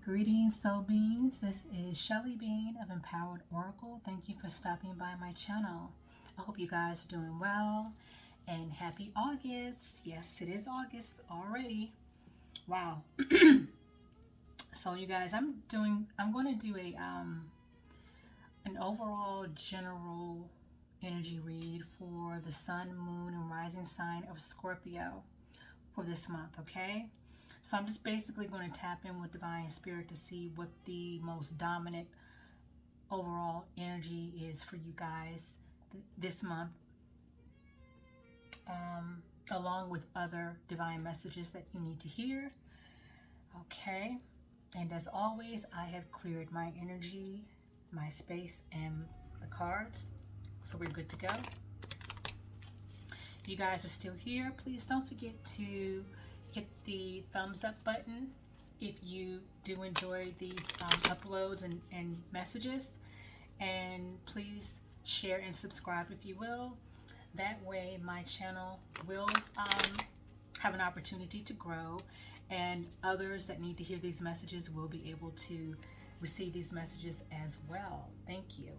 Greetings, soul beings. This is Shelly Bean of Empowered Oracle. Thank you for stopping by my channel. I hope you guys are doing well and happy August. Yes, it is August already. Wow. So you guys, I'm going to do an overall general energy read for the sun, moon, and rising sign of Scorpio for this month, okay? So I'm just basically going to tap in with Divine Spirit to see what the most dominant overall energy is for you guys this month, along with other divine messages that you need to hear. Okay, and as always, I have cleared my energy, my space, and the cards, so we're good to go. If you guys are still here, please don't forget to hit the thumbs up button if you do enjoy these uploads and messages, and please share and subscribe if you will. That way my channel will have an opportunity to grow, and others that need to hear these messages will be able to receive these messages as well. Thank you.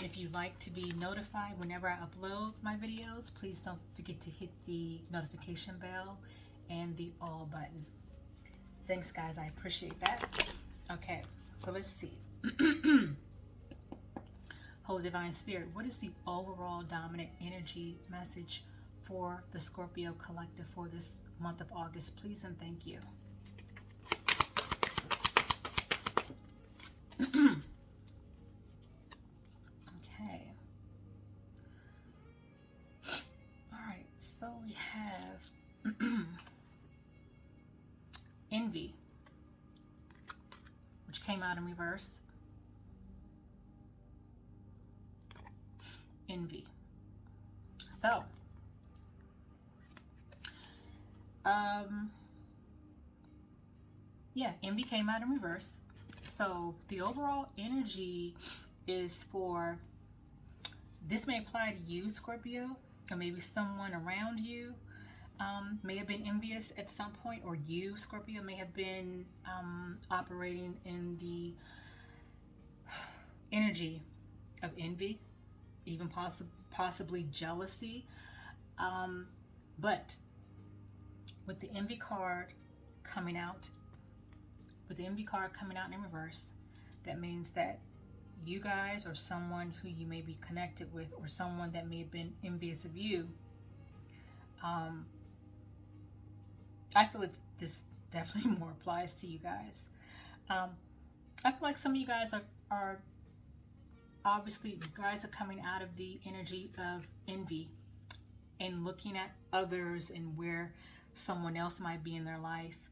If you'd like to be notified whenever I upload my videos, please don't forget to hit the notification bell and the all button. Thanks guys, I appreciate that. Okay, so let's see. Holy Divine Spirit, what is the overall dominant energy message for the Scorpio collective for this month of August? Please and thank you. Okay. All right, so we have envy, which came out in reverse. Envy. So, yeah, envy came out in reverse. So the overall energy is for, this may apply to you, Scorpio, or maybe someone around you may have been envious at some point, or you, Scorpio, may have been operating in the energy of envy, even possibly jealousy. But with the envy card coming out, in reverse, that means that you guys, or someone who you may be connected with, or someone that may have been envious of you, I feel like this definitely more applies to you guys. I feel like some of you guys are obviously, you guys are coming out of the energy of envy and looking at others and where someone else might be in their life,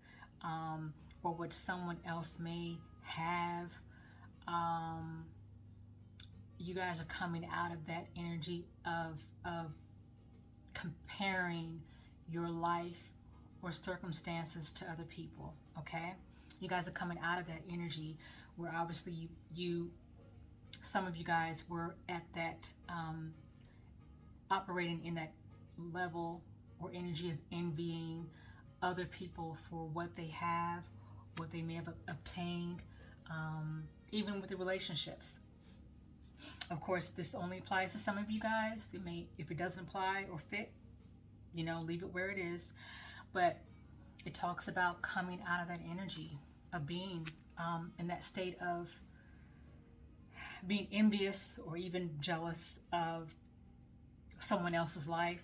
or what someone else may have. You guys are coming out of that energy of comparing your life or circumstances to other people. Okay, you guys are coming out of that energy where obviously some of you guys were at that operating in that level or energy of envying other people for what they have, what they may have obtained, even with the relationships. Of course, this only applies to some of you guys. It may, if it doesn't apply or fit, leave it where it is. But it talks about coming out of that energy of being in that state of being envious or even jealous of someone else's life,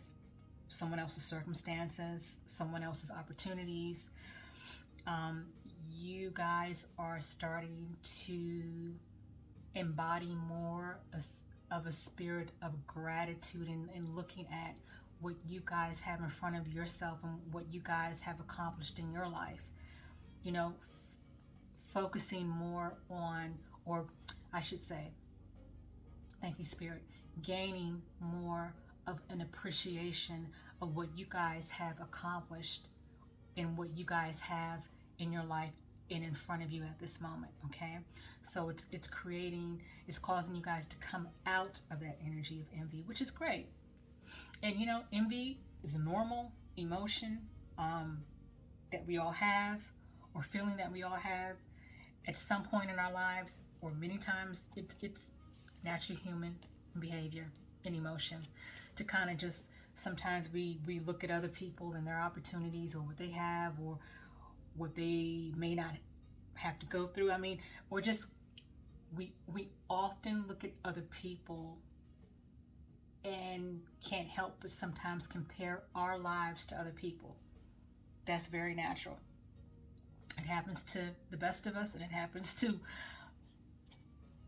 someone else's circumstances, someone else's opportunities. You guys are starting to embody more of a spirit of gratitude and looking at what you guys have in front of yourself and what you guys have accomplished in your life. Focusing more on, or I should say, thank you, Spirit, gaining more of an appreciation of what you guys have accomplished and what you guys have in your life and in front of you at this moment. Okay, so it's causing you guys to come out of that energy of envy, which is great. And envy is a normal emotion that we all have, or feeling that we all have. at some point in our lives, or many times, it's natural human behavior and emotion to kind of just, sometimes we look at other people and their opportunities, or what they have, or what they may not have to go through. I mean, or just we often look at other people and can't help but sometimes compare our lives to other people. That's very natural. It happens to the best of us, and it happens to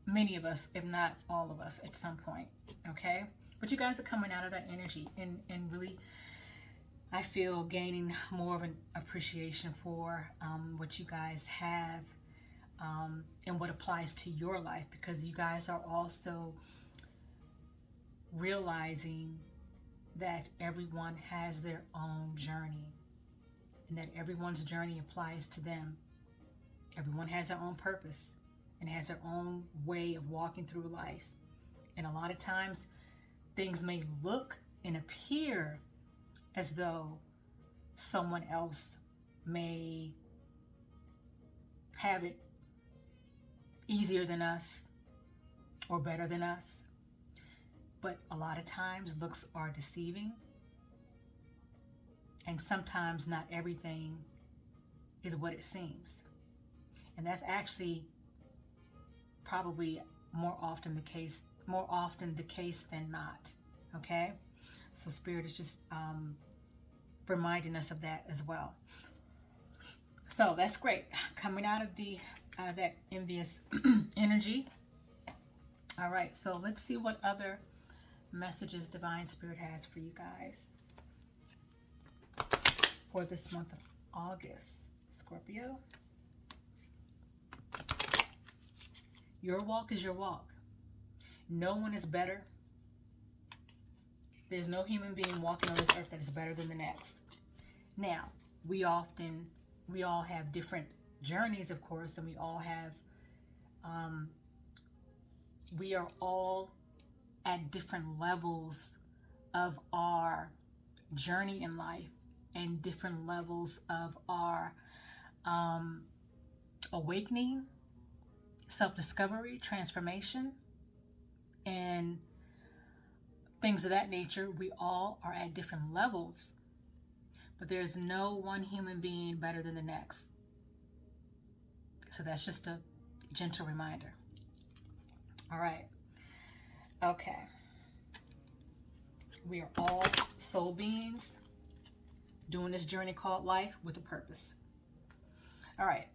many of us, if not all of us, at some point. Okay? But you guys are coming out of that energy, and really, I feel, gaining more of an appreciation for what you guys have, and what applies to your life, because you guys are also realizing that everyone has their own journey, and that everyone's journey applies to them. Everyone has their own purpose and has their own way of walking through life. And a lot of times things may look and appear as though someone else may have it easier than us or better than us. But a lot of times looks are deceiving. And sometimes not everything is what it seems. And that's actually probably more often the case than not. Okay? So Spirit is just reminding us of that as well. So that's great. Coming out of that envious energy. All right, so let's see what other messages Divine Spirit has for you guys for this month of August, Scorpio. Your walk is your walk. No one is better. There's no human being walking on this earth that is better than the next. Now, we all have different journeys, of course, and we all have, we are all at different levels of our journey in life, and different levels of our awakening, self-discovery, transformation, and things of that nature. We all are at different levels, but there's no one human being better than the next. So that's just a gentle reminder. All right. Okay. We are all soul beings doing this journey called life with a purpose. All right.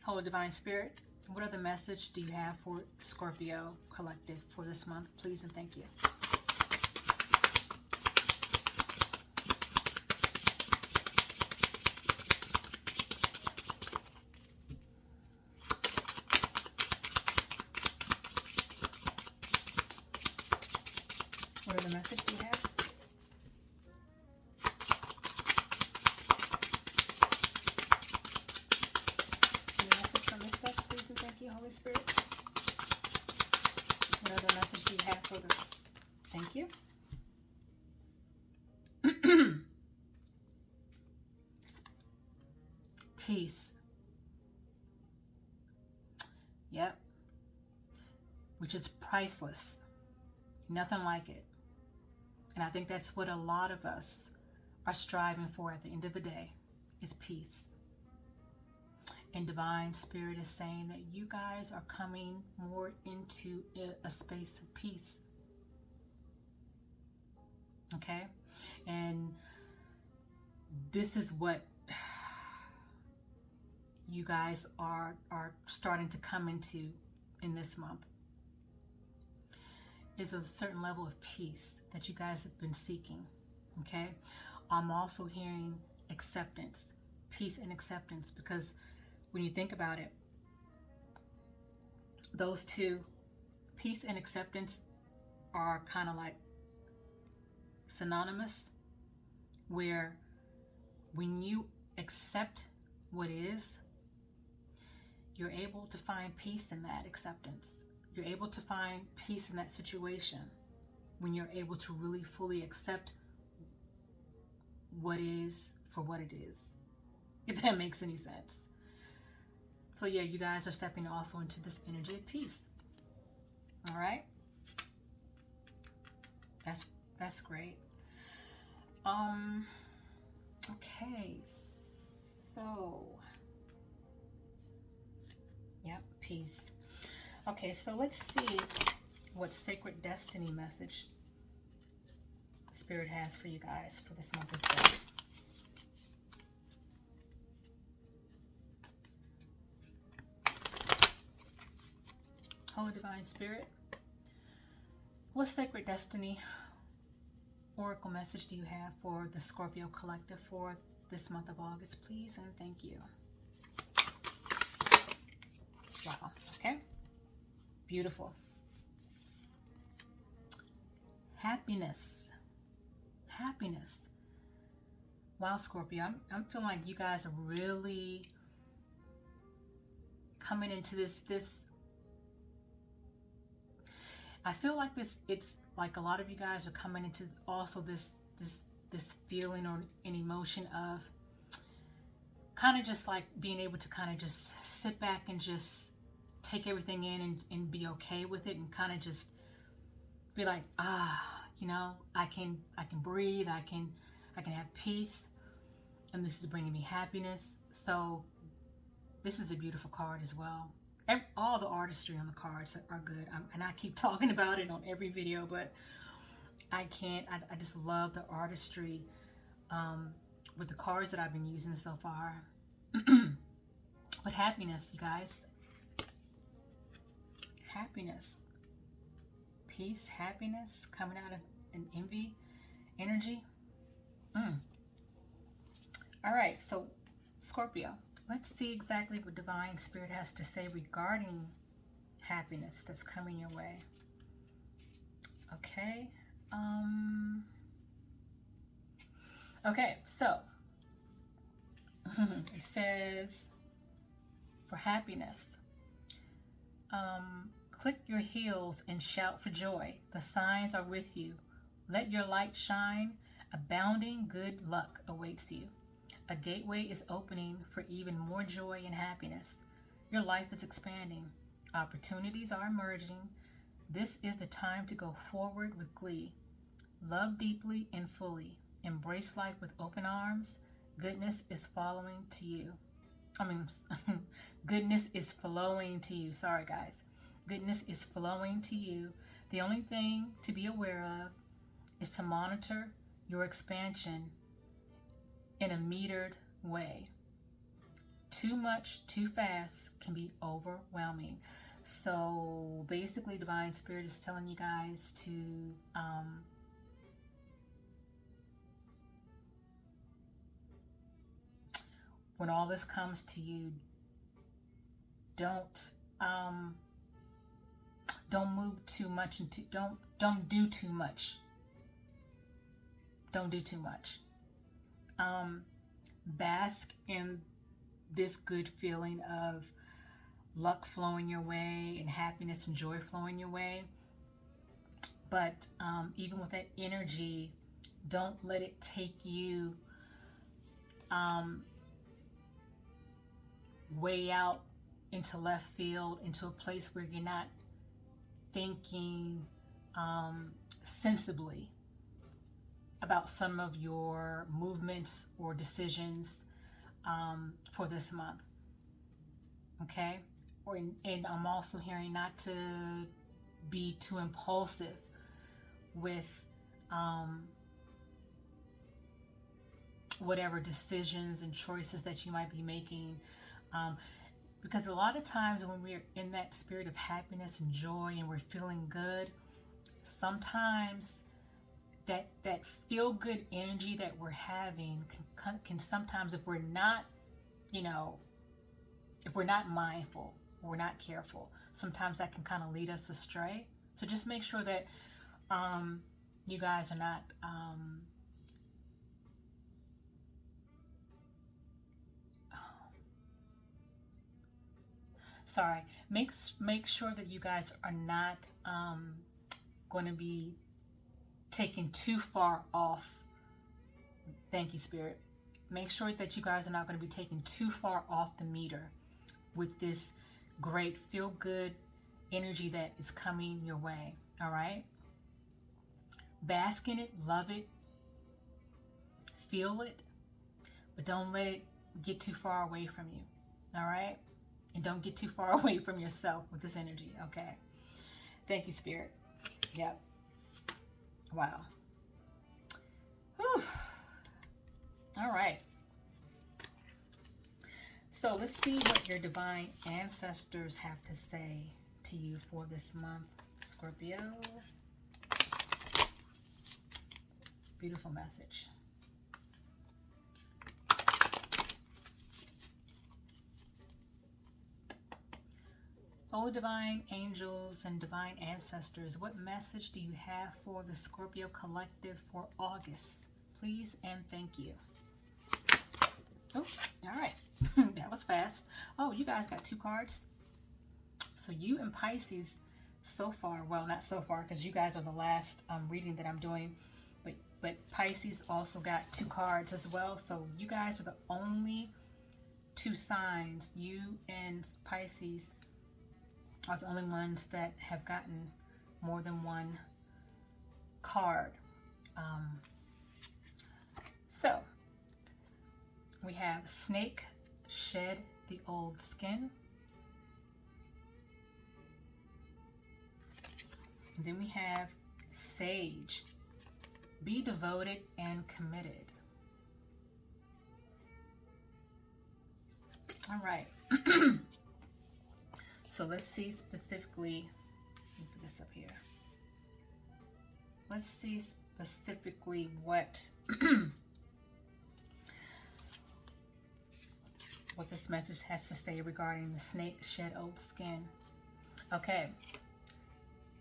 Holy Divine Spirit, what other message do you have for Scorpio Collective for this month? Please and thank you. What other message do you have? Holy Spirit, what other message do you have for this? Thank you. Peace. Yep. Which is priceless. Nothing like it. And I think that's what a lot of us are striving for at the end of the day, is peace. And Divine Spirit is saying that you guys are coming more into a space of peace. Okay? And this is what you guys are starting to come into in this month. Is a certain level of peace that you guys have been seeking. Okay? I'm also hearing acceptance. Peace and acceptance, because when you think about it, those two, peace and acceptance, are kind of like synonymous, where when you accept what is, you're able to find peace in that acceptance. You're able to find peace in that situation when you're able to really fully accept what is for what it is, if that makes any sense. So yeah, you guys are stepping also into this energy of peace. All right. That's great. Okay, so yep, peace. Okay, so let's see what sacred destiny message Spirit has for you guys for this month as well. Holy Divine Spirit, what sacred destiny oracle message do you have for the Scorpio collective for this month of August, please? And thank you. Wow. Okay. Beautiful. Happiness. Happiness. Wow, Scorpio. I'm feeling like you guys are really coming into this. I feel like it's like a lot of you guys are coming into also this feeling or an emotion of kind of just like being able to kind of just sit back and just take everything in and be okay with it, and kind of just be like, you know, I can breathe, I can have peace, and this is bringing me happiness. So this is a beautiful card as well. All the artistry on the cards are good, and I keep talking about it on every video, but I just love the artistry with the cards that I've been using so far. But happiness, you guys. Happiness. Peace, happiness, coming out of an envy energy. All right, so Scorpio, let's see exactly what Divine Spirit has to say regarding happiness that's coming your way. Okay. Okay, so it says for happiness, click your heels and shout for joy. The signs are with you. Let your light shine. Abounding good luck awaits you. A gateway is opening for even more joy and happiness. Your life is expanding. Opportunities are emerging. This is the time to go forward with glee. Love deeply and fully. Embrace life with open arms. Goodness is following to you. Goodness is flowing to you. Sorry, guys. Goodness is flowing to you. The only thing to be aware of is to monitor your expansion in a metered way. Too much, too fast can be overwhelming. So basically, Divine Spirit is telling you guys to when all this comes to you, don't move too much into don't do too much. Don't do too much. Bask in this good feeling of luck flowing your way and happiness and joy flowing your way. But even with that energy, don't let it take you way out into left field, into a place where you're not thinking sensibly about some of your movements or decisions for this month. Okay? And I'm also hearing not to be too impulsive with whatever decisions and choices that you might be making. Because a lot of times when we're in that spirit of happiness and joy and we're feeling good, sometimes that feel-good energy that we're having can sometimes, if we're not, if we're not mindful, or we're not careful, sometimes that can kind of lead us astray. So just make sure that you guys are not make sure that you guys are not going to be taken too far off. Thank you, Spirit. Make sure that you guys are not going to be taken too far off the meter with this great feel-good energy that is coming your way. All right? Bask in it, love it, feel it, but don't let it get too far away from you. All right? And don't get too far away from yourself with this energy. Okay? Thank you, Spirit. Yep. Wow. Whew. All right. So let's see what your divine ancestors have to say to you for this month, Scorpio. Beautiful message. Oh, divine angels and divine ancestors, what message do you have for the Scorpio collective for August? Please and thank you. Oops, all right. That was fast. Oh, you guys got 2 cards. So you and Pisces so far, well, not so far because you guys are the last reading that I'm doing, but Pisces also got 2 cards as well. So you guys are the only 2 signs, you and Pisces are the only ones that have gotten more than 1 card. So we have snake, shed the old skin. And then we have sage, be devoted and committed. All right. So let's see specifically, let me put this up here. Let's see specifically what what this message has to say regarding the snake shed old skin. Okay.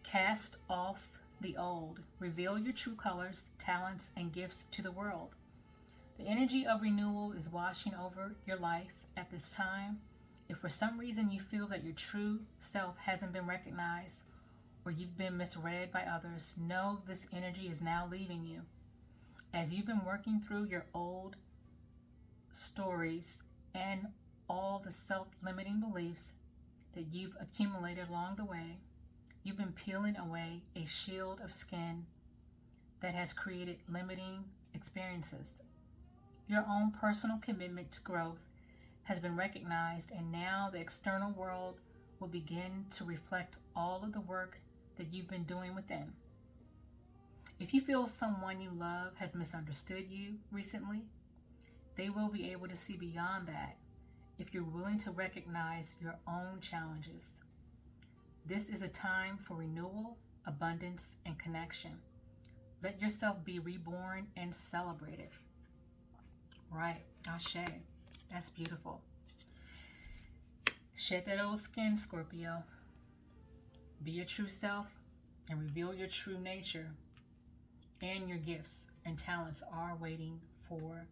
Cast off the old. Reveal your true colors, talents, and gifts to the world. The energy of renewal is washing over your life at this time. If for some reason you feel that your true self hasn't been recognized or you've been misread by others, know this energy is now leaving you. As you've been working through your old stories and all the self-limiting beliefs that you've accumulated along the way, you've been peeling away a shield of skin that has created limiting experiences. Your own personal commitment to growth has been recognized, and now the external world will begin to reflect all of the work that you've been doing within. If you feel someone you love has misunderstood you recently, they will be able to see beyond that if you're willing to recognize your own challenges. This is a time for renewal, abundance, and connection. Let yourself be reborn and celebrated. Right, Ashe. That's beautiful. Shed that old skin, Scorpio. Be your true self and reveal your true nature, and your gifts and talents are waiting for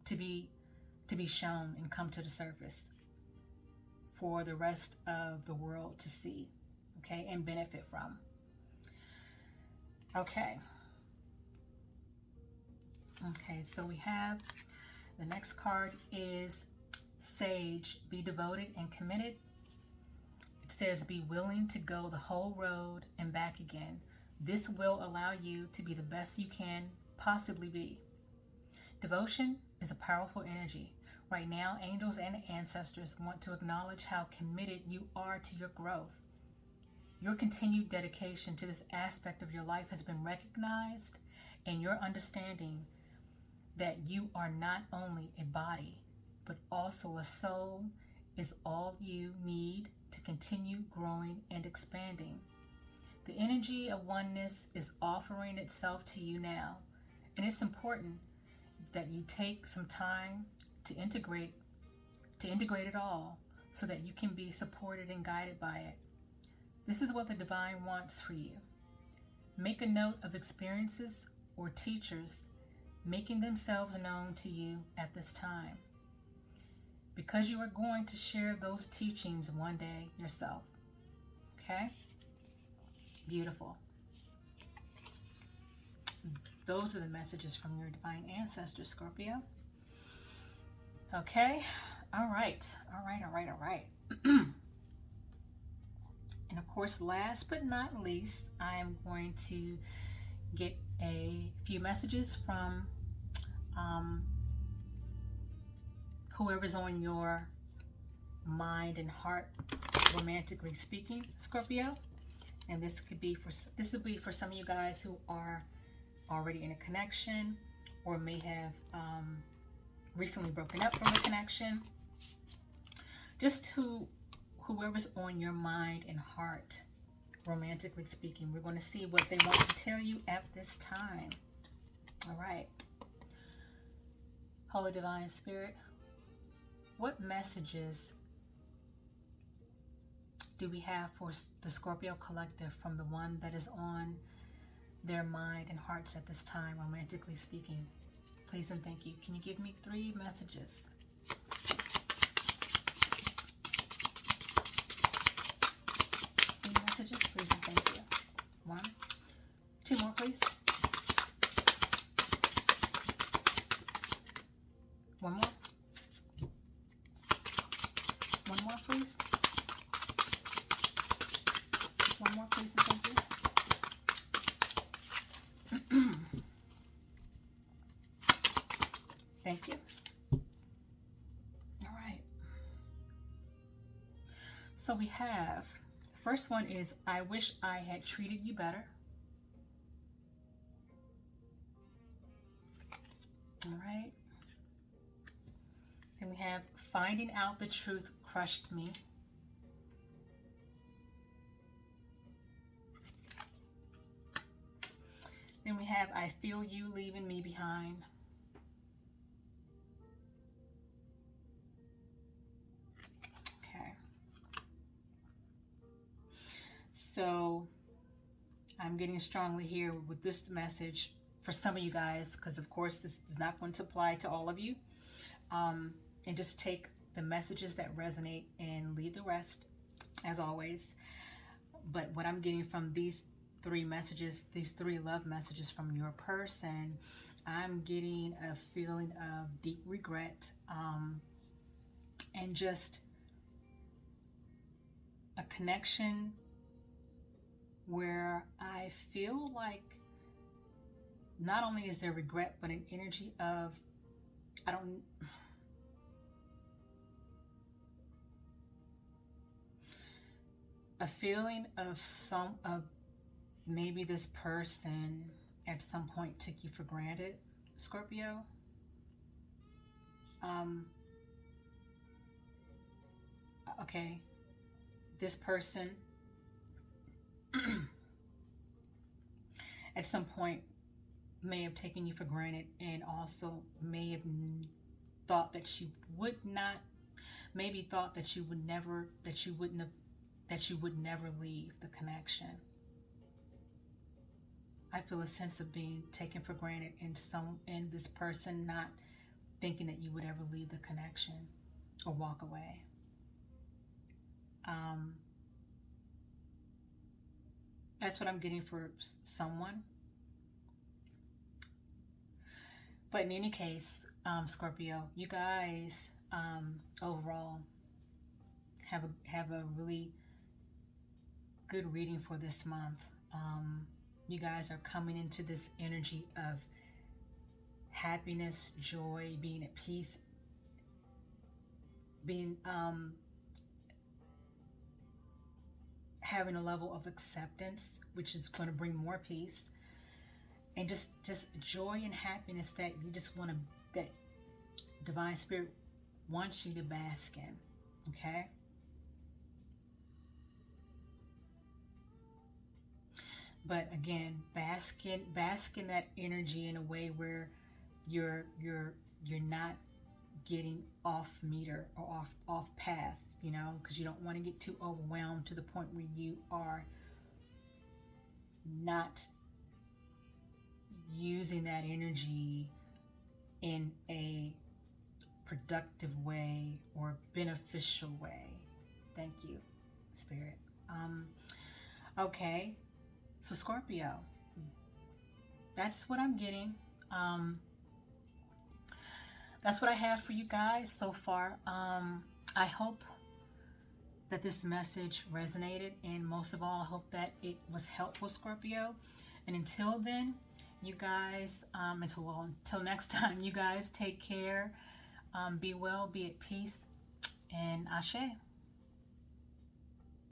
to be shown and come to the surface for the rest of the world to see, okay, and benefit from. Okay, so we have the next card is Sage, be devoted and committed. It says be willing to go the whole road and back again. This will allow you to be the best you can possibly be. Devotion is a powerful energy. Right now, angels and ancestors want to acknowledge how committed you are to your growth. Your continued dedication to this aspect of your life has been recognized, and your understanding that you are not only a body, but also a soul is all you need to continue growing and expanding. The energy of oneness is offering itself to you now, and it's important that you take some time to integrate it all so that you can be supported and guided by it. This is what the divine wants for you. Make a note of experiences or teachers making themselves known to you at this time, because you are going to share those teachings one day yourself. Okay? Beautiful. Those are the messages from your divine ancestors, Scorpio. Okay, All right. All right. All right. All right. And of course, last but not least, I am going to get a few messages from um, whoever's on your mind and heart, romantically speaking, Scorpio. And this will be for some of you guys who are already in a connection or may have recently broken up from a connection. Just whoever's on your mind and heart, romantically speaking. We're going to see what they want to tell you at this time. All right. Holy Divine Spirit, what messages do we have for the Scorpio collective from the one that is on their mind and hearts at this time, romantically speaking? Please and thank you. Can you give me 3 messages? Messages, please and thank you. 1, 2 more, please. 1 more. 1 more, please. 1 more, please, and thank you. Thank you. All right. So we have, first one is, I wish I had treated you better. All right. Then we have, finding out the truth crushed me. Then we have, I feel you leaving me behind. Okay. So I'm getting strongly here with this message for some of you guys, because of course this is not going to apply to all of you. And just take the messages that resonate and leave the rest, as always. But what I'm getting from these 3 messages, these 3 love messages from your person, I'm getting a feeling of deep regret, and just a connection where I feel like not only is there regret, but an energy of, a feeling of maybe this person at some point took you for granted, Scorpio. Okay, this person at some point may have taken you for granted, and also may have thought that you would not, maybe thought that you would never, that you would never leave the connection. I feel a sense of being taken for granted, and this person not thinking that you would ever leave the connection or walk away. That's what I'm getting for someone. But in any case, Scorpio, you guys overall have a really good reading for this month. You guys are coming into this energy of happiness, joy, being at peace, being having a level of acceptance, which is going to bring more peace, and just joy and happiness that you just want to, that Divine Spirit wants you to bask in. Okay. But again, bask in that energy in a way where you're not getting off meter or off path, you know, because you don't want to get too overwhelmed to the point where you are not using that energy in a productive way or beneficial way. Thank you, Spirit. Okay. So Scorpio, that's what I'm getting. that's what I have for you guys so far. I hope that this message resonated, and most of all, I hope that it was helpful, Scorpio. And until then, you guys, until next time, you guys take care, be well, be at peace, and Ashe.